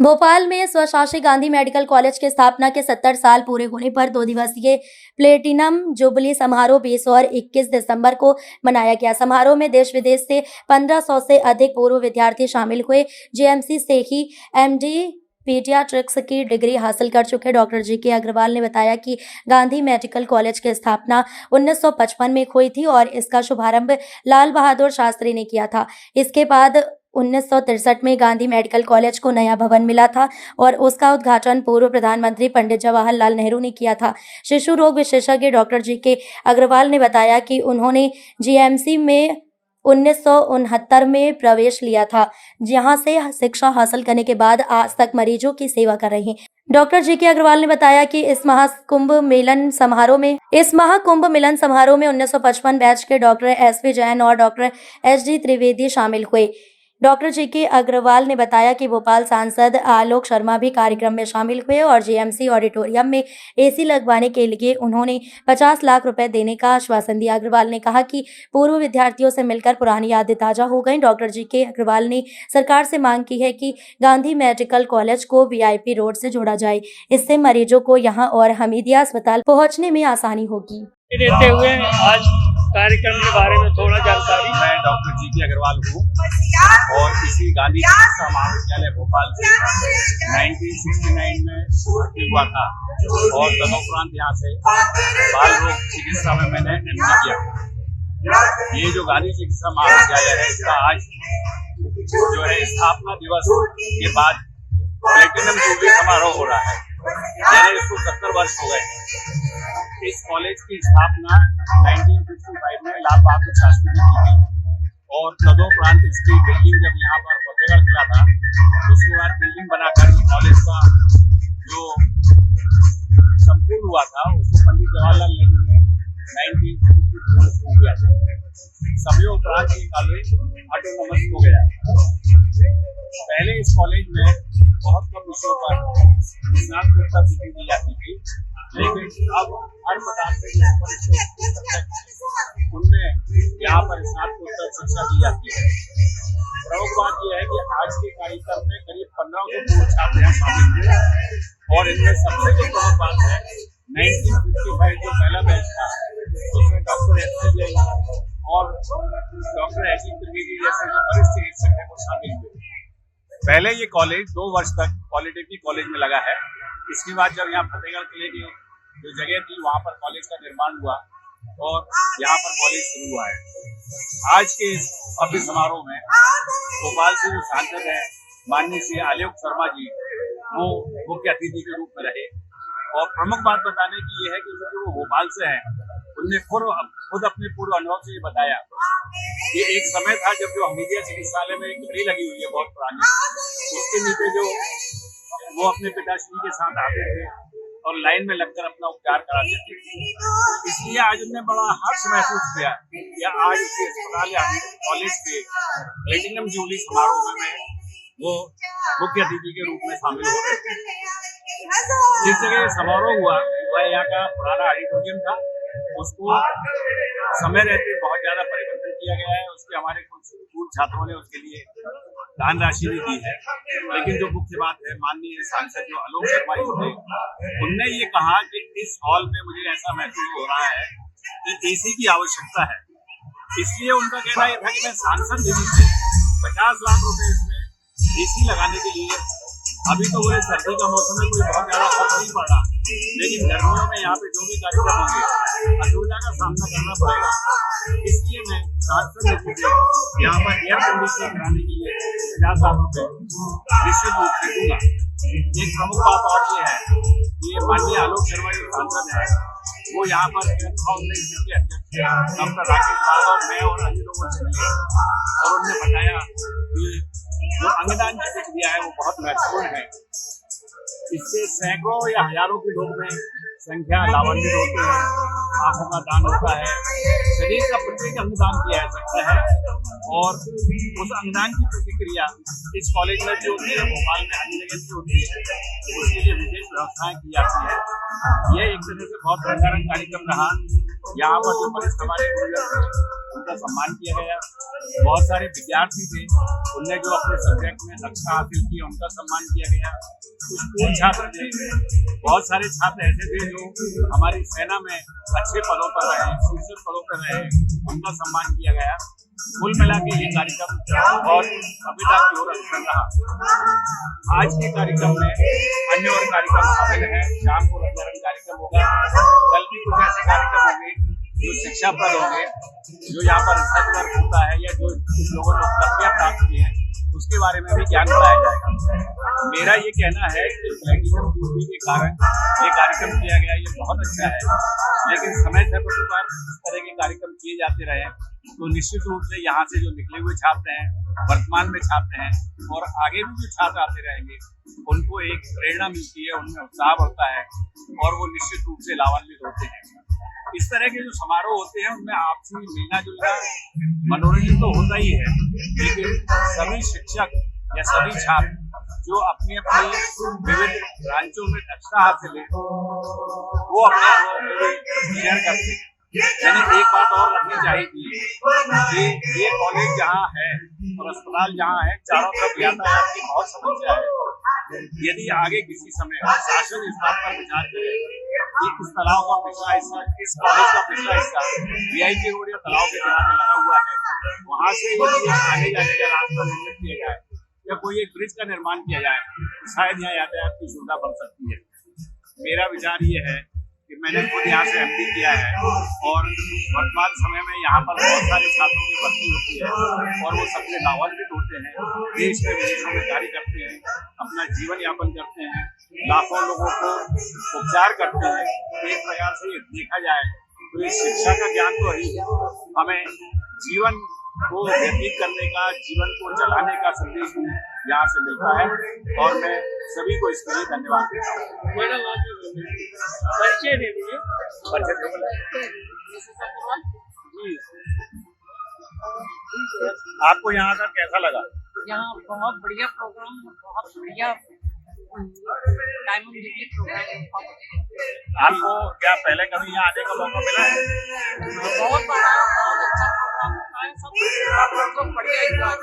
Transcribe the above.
भोपाल में स्वशासी Gandhi medical college के स्थापना के 70 साल पूरे होने पर 2 दिवसीय प्लेटिनम जुबली समारोह 20 और 21 दिसंबर को मनाया गया। समारोह में देश विदेश से 1500 से अधिक पूर्व विद्यार्थी शामिल हुए। जेएमसी से ही एमडी पीडियाट्रिक्स की डिग्री हासिल कर चुके डॉक्टर जीके अग्रवाल ने बताया कि गांधी मेडिकल कॉलेज की स्थापना 1955 में हुई थी और इसका शुभारंभ लाल बहादुर शास्त्री ने किया था। इसके बाद 1963 में गांधी मेडिकल कॉलेज को नया भवन मिला था और उसका उद्घाटन पूर्व प्रधानमंत्री पंडित जवाहरलाल नेहरू ने किया था। शिशु रोग विशेषज्ञ डॉक्टर जीके अग्रवाल ने बताया कि उन्होंने जीएमसी में 1969 में प्रवेश लिया था, जहां से शिक्षा हासिल करने के बाद आज तक मरीजों की सेवा कर रहे हैं। डॉक्टर जीके अग्रवाल ने बताया कि इस महाकुंभ मिलन समारोह में 1955 बैच के डॉक्टर एसपी जैन और डॉक्टर एसडी त्रिवेदी शामिल हुए। डॉक्टर जीके अग्रवाल ने बताया कि भोपाल सांसद आलोक शर्मा भी कार्यक्रम में शामिल हुए और जीएमसी ऑडिटोरियम में एसी लगवाने के लिए उन्होंने 50 लाख रुपए देने का आश्वासन दिया। अग्रवाल ने कहा कि पूर्व विद्यार्थियों से मिलकर पुरानी यादें ताजा हो गई। डॉक्टर जीके अग्रवाल ने सरकार से मांग की है कि गांधी मेडिकल कॉलेज को वीआईपी रोड से जोड़ा जाए, इससे मरीजों को यहां और हमीदिया अस्पताल पहुंचने में आसानी होगी। देते हुए आज कार्यक्रम के बारे में थोड़ा जानकारी। मैं डॉक्टर जीके अग्रवाल हूँ और इसी गांधी चिकित्सा महाविद्यालय भोपाल से 1969 में भर्ती हुआ था और तदुपरांत यहाँ से बाल रोग चिकित्सा में मैंने एमडी किया। ये जो गांधी चिकित्सा महाविद्यालय है, इसका आज जो है स्थापना दिवस के बाद प्लेटिनम जुबली समारोह हो रहा है, यानी इसको 70 वर्ष हो गए। इस कॉलेज की स्थापना 1955 में लाल बहादुर शास्त्री ने की थी और तदुपरांत इसकी बिल्डिंग जब यहाँ पर फतेहगढ़ किला था, उसके बाद बिल्डिंग बनाकर कॉलेज का जो संपूर्ण हुआ था उसको पंडित जवाहरलाल नेहरू ने 1952 में शुरू किया था। समय उपरांत ये कॉलेज ऑटोनॉमस हो गया। पहले इस कॉलेज में बहुत कम विषयों पर स्नातकोत्तर डिग्री दी जाती थी, लेकिन अब हर प्रकार से उनमें यहाँ पर स्नातकोत्तर शिक्षा दी जाती है। प्रमुख बात यह है कि आज के कार्यक्रम में करीब 1500 पूर्व छात्र यहाँ शामिल हुए और इनमें सबसे जो प्रमुख बात है 1955 जो पहला बैच था उसमें डॉक्टर एसपी जैन और डॉक्टर एसडी त्रिवेदी जैसे जो वरिष्ठ चिकित्सक है वो शामिल हुए। पहले ये कॉलेज 2 वर्ष तक पॉलिटेक्निक कॉलेज में लगा है। इसके बाद जब यहाँ फतेहगढ़ किले की जो जगह थी वहाँ पर कॉलेज का निर्माण हुआ और यहाँ पर कॉलेज शुरू हुआ है। आज के इस भव्य समारोह में भोपाल से जो सांसद है माननीय श्री आलोक शर्मा जी, वो मुख्य अतिथि के रूप में रहे और प्रमुख बात बताने की ये है कि जो वो भोपाल से हैं, उनने खुद अपने पूर्व अनुभव से ये बताया कि एक समय था जब जो हमीदिया चिकित्सालय में एक घड़ी लगी हुई है बहुत पुरानी, उसके नीचे जो वो अपने पिताश्री के साथ आते थे और लाइन में लगकर अपना उपचार कराते थे। इसलिए आज उन्हें बड़ा हर्ष महसूस किया कि आज उसके अस्पताल या कॉलेज के प्लेटिनम जुबली समारोह में वो मुख्य अतिथि के रूप में शामिल हो रहे थे। जिस जगह समारोह हुआ वह यहाँ का पुराना ऑडिटोरियम था, उसको समय रहते बहुत ज्यादा परिवर्तन किया गया है। उसके हमारे कुछ पूर्व छात्रों ने उसके लिए दान राशि भी दी है। लेकिन जो मुख्य बात है, माननीय सांसद जो आलोक शर्मा जी थे, उनने ये कहा कि इस हॉल में मुझे ऐसा महसूस हो रहा है कि एसी की आवश्यकता है। इसलिए उनका कहना यह था कि मैं सांसद निधि से 50 लाख रुपए इसमें एसी लगाने के लिए, अभी तो बोले सर्दी का मौसम में कोई बहुत ज्यादा फर्क नहीं पड़ रहा, लेकिन गर्मियों में यहाँ पे जो भी कार्यक्रम होंगे असुविधा का सामना करना पड़ेगा। इसलिए मैं सांसद निधि से यहाँ पर एयर कंडीशनिंग कराने के लिए 50 लाख रुपए निश्चित रूप से दूंगा। एक प्रमुख बात और ये है कि माननीय आलोक शर्मा जो सांसद है, वो यहाँ पर फाउंडेशन के अध्यक्ष डॉक्टर राकेश बाग और मैं और अन्य लोगों से मिले और उन्होंने बताया कि जो अंगदान की प्रक्रिया है वो बहुत महत्वपूर्ण है। इससे सैकड़ों या हजारों के लोग में संख्या लाभान्वित होते हैं, आंखों का दान होता है, शरीर का प्रत्येक अंगदान किया जा सकता है और उस अंगदान की प्रतिक्रिया इस कॉलेज में भी होती है, भोपाल में अन्य जगह भी होती है, उसके लिए विशेष व्यवस्थाएं की जाती है। ये एक तरह से बहुत रंगारंग कार्यक्रम रहा यहाँ पर जो वरिष्ठ हमारे गुरुजन थे उनका सम्मान किया गया। बहुत सारे विद्यार्थी थे, उनने जो अपने सब्जेक्ट में दक्षता हासिल की उनका सम्मान किया गया। कुछ पूर्व छात्र थे, बहुत सारे छात्र ऐसे थे जो हमारी सेना में अच्छे पदों पर रहे, शीर्ष पदों पर रहे, उनका सम्मान किया गया। कुल मिला के ये कार्यक्रम बहुत सभ्यता की ओर अग्रसर रहा। आज के कार्यक्रम में अन्य और कार्यक्रम शामिल है। शाम को रंगारंग कार्यक्रम होगा, कल भी कुछ ऐसे कार्यक्रम होंगे जो शिक्षाप्रद होंगे, जो यहाँ पर रिसर्च वर्क होता है या जो कुछ लोगों ने उपलब्धियां प्राप्त की हैं उसके बारे में भी ज्ञान बढ़ाया जाएगा। मेरा ये कहना है कि प्लेटिनम जुबली के कारण ये कार्यक्रम किया गया, ये बहुत अच्छा है, लेकिन समय समय पर इस तरह के कार्यक्रम किए जाते रहे तो निश्चित रूप से यहाँ से जो निकले हुए छात्र हैं, वर्तमान में छात्र हैं और आगे भी जो छात्र आते रहेंगे उनको एक प्रेरणा मिलती है, उनमें उत्साह बढ़ता है और वो निश्चित रूप से लाभान्वित होते हैं। इस तरह के जो समारोह होते हैं उनमें आपसी मिलना जुलना मनोरंजन तो होता ही है, लेकिन सभी शिक्षक या सभी छात्र जो अपनी अपनी विविध ब्रांचों में दक्षता हासिल है वो अपने अनुभव को शेयर करते हैं। यानी एक बात और रखनी चाहिए कि ये कॉलेज जहाँ है और अस्पताल जहाँ है, चारों तरफ यातायात की बहुत समस्या है। यदि आगे किसी समय शासन इस बात पर विचार करे कि इस तालाब का पिछला हिस्सा, इस कॉलेज का पिछला हिस्सा VIP रोड या तालाब के किनारे लगा हुआ है, वहाँ से यदि आने जाने का रास्ता निर्मित किया जाए या कोई एक ब्रिज का निर्माण किया जाए तो शायद यहाँ यातायात की सुविधा बढ़ सकती है। मेरा विचार ये है कि मैंने खुद यहाँ से MD किया है और वर्तमान समय में यहाँ पर बहुत सारे छात्रों की भर्ती होती है और वो सबसे लाभान्वित होते हैं, देश में विदेशों में कार्य करते हैं, अपना जीवन यापन करते हैं, लाखों लोगों को उपचार करते हैं। एक प्रकार से देखा जाए तो इस शिक्षा का ज्ञान तो ही हमें जीवन को व्यतीत करने का, जीवन को चलाने का संदेश भी यहाँ से मिलता है और मैं सभी को इसके लिए धन्यवाद देता हूँ। मैडम आप परिचय दे दीजिए। आपको यहाँ का कैसा लगा? यहाँ बहुत बढ़िया प्रोग्राम, बहुत बढ़िया डायमंड जुबली प्रोग्राम। आपको क्या पहले कभी यहाँ आने का मौका मिला है? बहुत बड़ा, बहुत अच्छा प्रोग्राम होता है, सब बढ़िया एंजॉय।